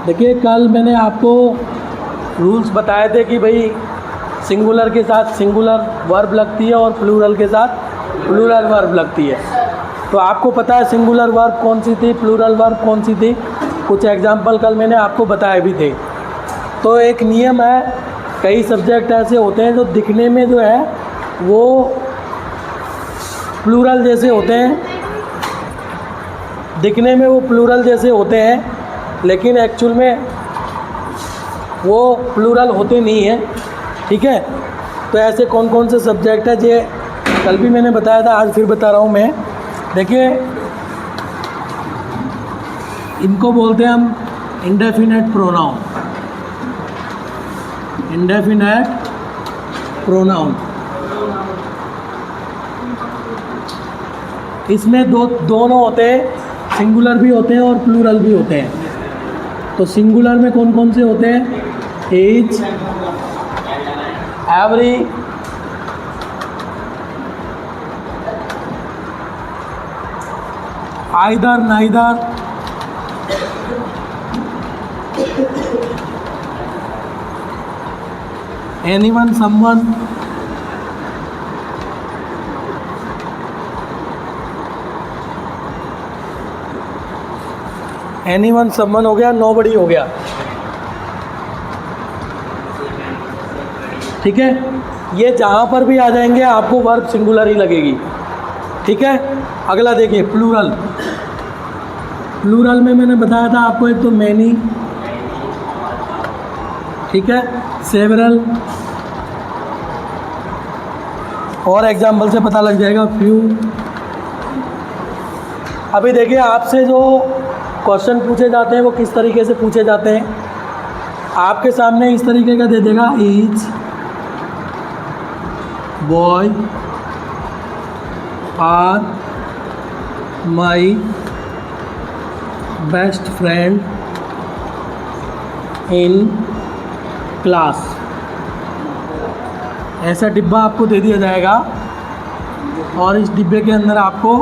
देखिए, कल मैंने आपको रूल्स बताए थे कि भाई सिंगुलर के साथ सिंगुलर वर्ब लगती है और प्लूरल के साथ प्लूरल वर्ब लगती है। तो आपको पता है सिंगुलर वर्ब कौन सी थी, प्लूरल वर्ब कौन सी थी। कुछ एग्जाम्पल कल मैंने आपको बताए भी थे। तो एक नियम है, कई सब्जेक्ट ऐसे होते हैं जो दिखने में जो है वो प्लूरल जैसे होते हैं, दिखने में वो प्लूरल जैसे होते हैं, लेकिन एक्चुअल में वो प्लूरल होते नहीं हैं। ठीक है, तो ऐसे कौन कौन से सब्जेक्ट है, ये कल भी मैंने बताया था, आज फिर बता रहा हूँ मैं। देखिए, इनको बोलते हैं हम इंडेफिनेट प्रोनाउन। इंडेफिनेट प्रोनाउन, इसमें दोनों होते हैं, सिंगुलर भी होते हैं और प्लूरल भी होते हैं। तो सिंगुलर में कौन कौन से होते हैं? Each, every, either, neither, anyone, someone, anyone someone हो गया, नोबडी हो गया। ठीक है, ये जहाँ पर भी आ जाएंगे आपको वर्ब सिंगुलर ही लगेगी। ठीक है, अगला देखिए प्लूरल। प्लूरल में मैंने बताया था आपको, एक तो मैनी, ठीक है, सेवरल, और एग्जाम्पल से पता लग जाएगा फ्यू। अभी देखिए, आपसे जो क्वेश्चन पूछे जाते हैं वो किस तरीके से पूछे जाते हैं। आपके सामने इस तरीके का दे देगा, each boy are my best friend in class. ऐसा डिब्बा आपको दे दिया जाएगा और इस डिब्बे के अंदर आपको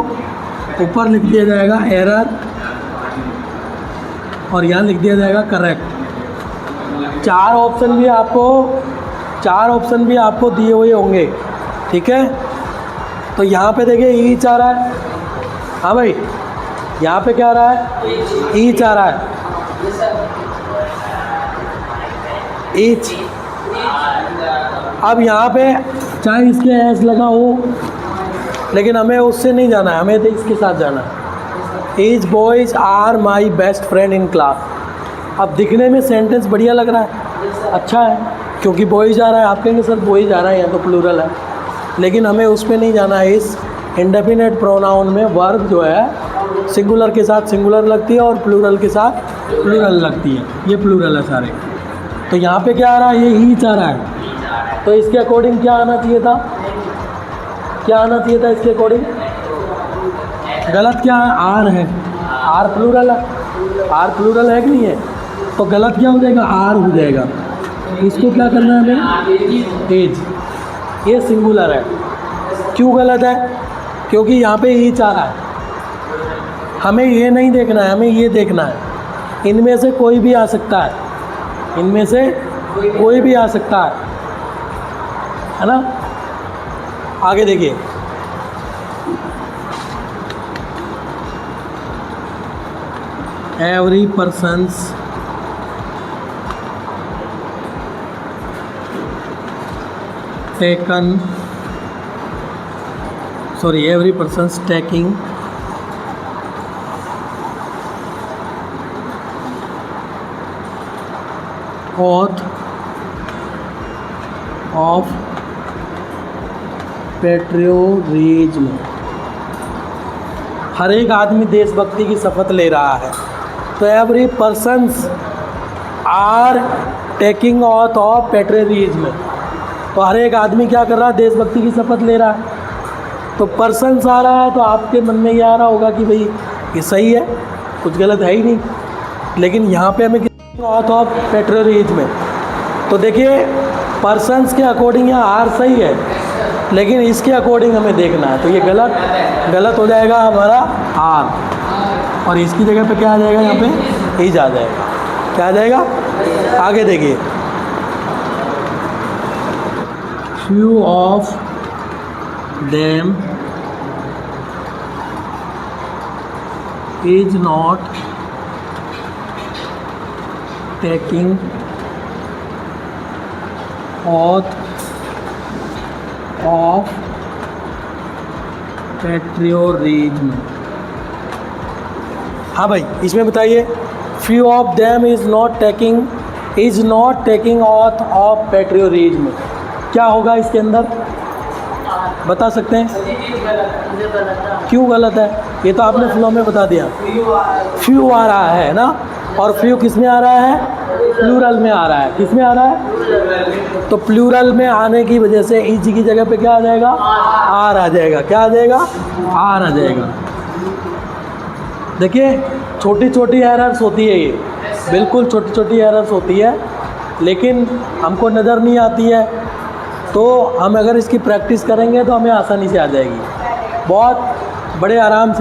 ऊपर लिख दिया जाएगा एरर और यहाँ लिख दिया जाएगा करेक्ट। चार ऑप्शन भी आपको दिए हुए होंगे। ठीक है, तो यहाँ पे देखिए ईच आ रहा है। हाँ भाई, यहाँ पे क्या आ रहा है? ईच आ रहा है, ईच। अब यहाँ पे चाहे इसके एस लगा हो, लेकिन हमें उससे नहीं जाना है, हमें तो इसके साथ जाना है। Each boys are my best friend in class. अब दिखने में सेंटेंस बढ़िया लग रहा है, अच्छा है, क्योंकि बॉयज़ आ रहा है। आप कहेंगे सर बॉयज़ आ रहा है, यहाँ तो प्लूरल है, लेकिन हमें उस पर नहीं जाना है। इस इंडेफिनेट प्रोनाउन में वर्ब जो है सिंगुलर के साथ सिंगुलर लगती है और प्लूरल के साथ प्लूरल लगती है। ये प्लूरल है सारे। तो यहाँ पे क्या आ रहा है? ये ईच आ रहा है। तो इसके अकॉर्डिंग क्या आना चाहिए था? क्या आना चाहिए था इसके अकॉर्डिंग? गलत क्या है? आर है। आर प्लूरल है। आर प्लूरल है कि नहीं है? तो गलत क्या हो जाएगा? आर हो जाएगा। इसको क्या करना है हमें? एज। ये सिंगुलर है। क्यों गलत है? क्योंकि यहाँ पे ईच आ रहा है। हमें ये नहीं देखना है, हमें ये देखना है। इनमें से कोई भी आ सकता है, इनमें से कोई भी आ सकता है ना। आगे देखिए, every persons taken, sorry, every persons taking oath of patriotism। हर एक आदमी देशभक्ति की शपथ ले रहा है। तो every persons are taking oath of patriotism. तो हर एक आदमी क्या कर रहा है? देशभक्ति की शपथ ले रहा है। तो पर्सन्स आ रहा है, तो आपके मन में ये आ रहा होगा कि भाई ये सही है, कुछ गलत है ही नहीं। लेकिन यहाँ पे हमें ऑथ ऑफ पेट्रियटिज्म, तो देखिए पर्सन्स के अकॉर्डिंग यहाँ आर सही है, लेकिन इसके अकॉर्डिंग हमें देखना है। तो ये गलत हो जाएगा हमारा आर। और इसकी जगह पे क्या आ जाएगा, यहाँ पे इज आ जाएगा। क्या आ जाएगा, आगे देखिए, few of them is not taking oath of patriotism। हाँ भाई, इसमें बताइए, few of them is not taking oath of patriotism, क्या होगा इसके अंदर, बता सकते हैं? क्यों गलत है? ये तो आपने फ्लो में बता दिया। फ्यू आ रहा है ना, और फ्यू किस में आ रहा है, प्लूरल में आ रहा है। किस में आ रहा है? तो प्लूरल में आने की वजह से इज की जगह पे क्या आ जाएगा, आर आ जाएगा। क्या आ जाएगा, आर आ जाएगा। देखिए, छोटी छोटी एरर्स होती है, ये बिल्कुल छोटी छोटी एरर्स होती है, लेकिन हमको नज़र नहीं आती है। तो हम अगर इसकी प्रैक्टिस करेंगे तो हमें आसानी से आ जाएगी। बहुत बड़े आराम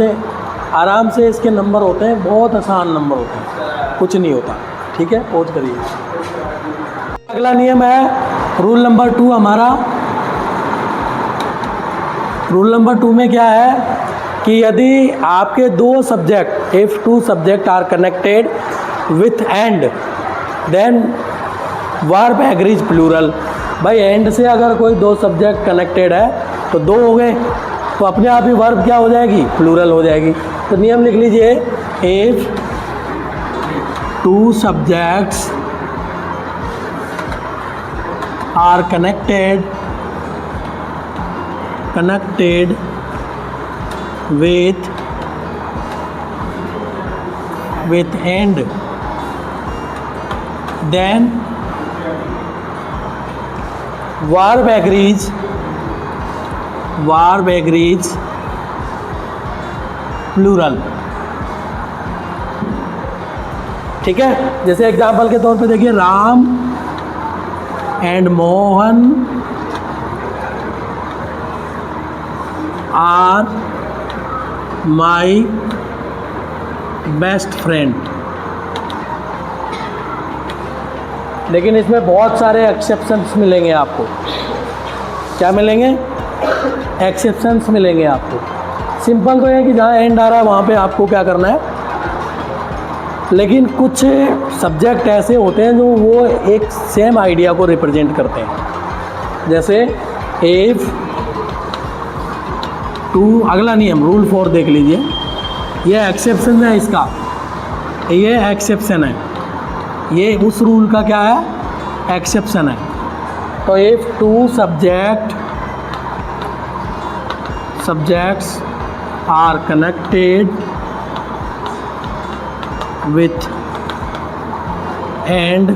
से इसके नंबर होते हैं, बहुत आसान नंबर होते हैं, कुछ नहीं होता। ठीक है, पहुँच करिए। अगला नियम है रूल नंबर 2 हमारा। रूल नंबर 2 में क्या है कि यदि आपके दो subject, if 2 subject are connected with and, then verb agrees plural. भाई एंड से अगर कोई 2 सब्जेक्ट कनेक्टेड है तो 2 हो गए, तो अपने आप ही वर्ब क्या हो जाएगी, प्लूरल हो जाएगी। तो नियम लिख लीजिए, if 2 subjects are connected with end, then verb agrees plural. ठीक है, जैसे एग्जाम्पल के तौर पे देखिए, Ram and Mohan are my best friend. लेकिन इसमें बहुत सारे एक्सेप्शंस मिलेंगे आपको। क्या मिलेंगे, एक्सेप्शंस मिलेंगे आपको। सिंपल तो है कि जहाँ एंड आ रहा है वहाँ पे आपको क्या करना है, लेकिन कुछ सब्जेक्ट ऐसे होते हैं जो वो एक सेम आइडिया को रिप्रेजेंट करते हैं। जैसे इफ 2, अगला नियम रूल 4 देख लीजिए, ये एक्सेप्शन है इसका, ये एक्सेप्शन है, ये उस रूल का क्या है, एक्सेप्शन है। तो if 2 subjects are connected with and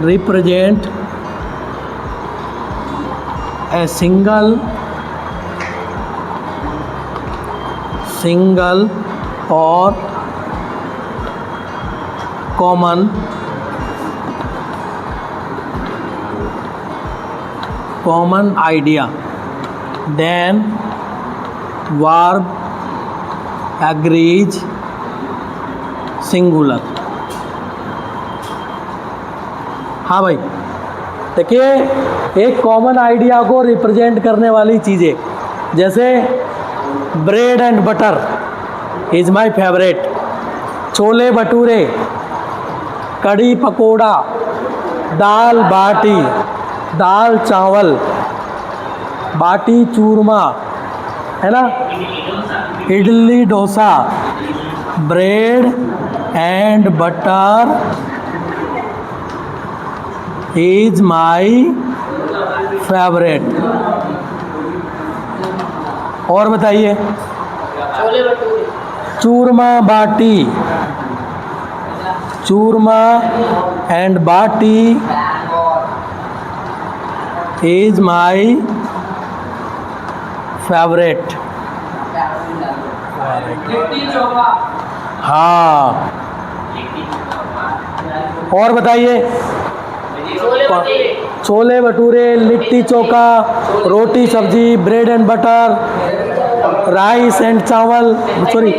represent a single or common idea, then verb agrees singular. हाँ भाई, देखिए, एक कॉमन आइडिया को रिप्रेजेंट करने वाली चीज़ें, जैसे bread and butter is my favourite, chole bhature, kadhi pakora, dal baati, दाल चावल, बाटी चूरमा, है ना, idli dosa, bread and butter is my favourite. और बताइए, churma baati, churma and baati is my favourite. हाँ, और बताइए, छोले भटूरे, लिट्टी चोखा, रोटी सब्जी, bread and butter, rice and chawal, sorry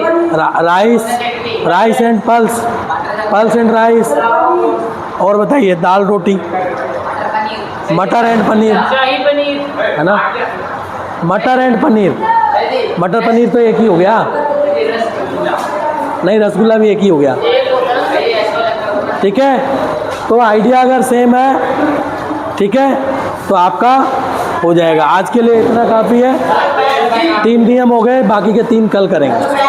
rice and pulse and rice. और बताइए दाल रोटी, मटर एंड पनीर, शाही पनीर है ना, मटर एंड पनीर। मटर पनीर तो एक ही हो गया, नहीं रसगुल्ला भी एक ही हो गया, ठीक है। तो आइडिया अगर सेम है, ठीक है, तो आपका हो जाएगा। आज के लिए इतना काफ़ी है, 3 नियम हो गए, बाकी के 3 कल करेंगे।